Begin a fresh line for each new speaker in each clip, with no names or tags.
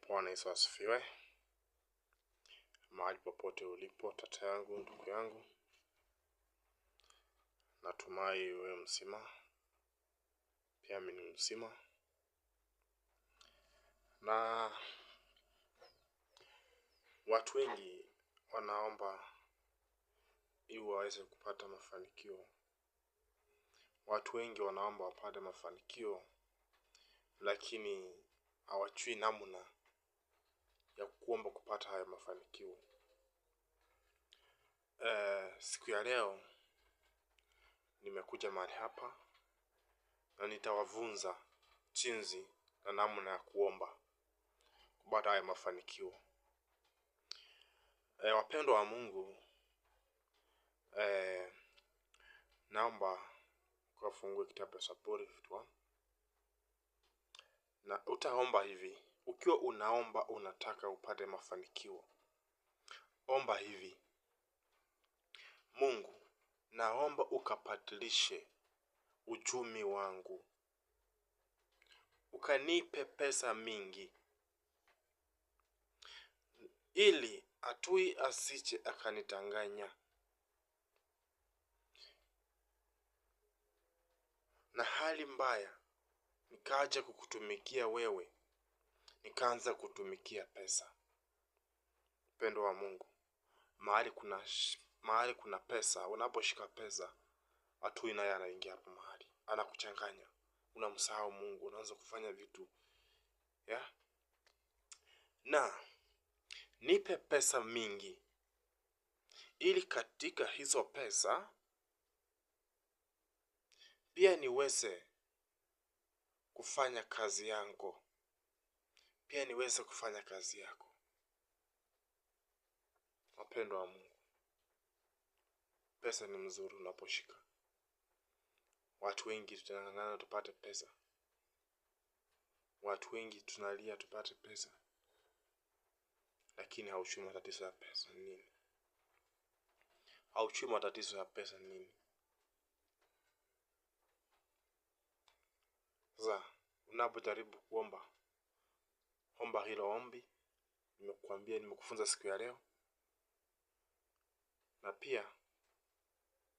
Bwana Yesu asifiwe. Mahali popote ulipo tata yangu, ndugu yangu, natumai wewe mzima. Pia mimi ni mzima. Na watu wengi wanaomba ili waweze kupata mafanikio. Watu wengi wanaomba wapate mafanikio, lakini hawajui namna ya kuomba kupata haya mafanikio. Siku ya leo nimekuja mahali hapa na nitawafunza jinsi na namna ya kuomba kupata haya mafanikio. Wapendwa wa Mungu, naomba ukafungue kitabu cha Zaburi 51. Na utaomba hivi. Ukiwa unaomba unataka upate mafanikio, omba hivi: Mungu, naomba ukabadilishe uchumi wangu, ukanipe pesa mingi, ili adui asije akanidanganya na hali mbaya nikaja kukutumikia wewe, nikaanza kutumikia pesa. Mpendwa wa Mungu, mahali kuna pesa, unaposhika pesa, adui naye anaingia hapo mahali, anakuchanganya, unamsahau Mungu, unaanza kufanya vitu na nipe pesa mingi, ili katika hizo pesa pia niweze kufanya kazi yangu, pia niweze kufanya kazi yako. Wapendwa wa Mungu, pesa ni mzuri unaposhika. Watu wengi tunang'ang'ana tupate pesa. Watu wengi tunalia tupate pesa, lakini haujui matatizo ya pesa ni nini. Haujui matatizo ya pesa ni nini. Sasa unapojaribu kuomba, omba hilo ombi nimekuambia, nimekufunza siku ya leo. Na pia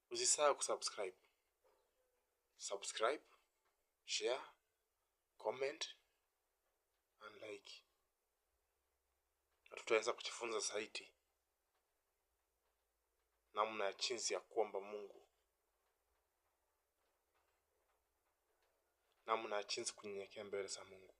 usisahau kusubscribe. Subscribe, share, comment and like. Na tutaweza kujifunza zaidi namna ya jinsi ya kuomba Mungu, namna ya jinsi kunyenyekea mbele za Mungu.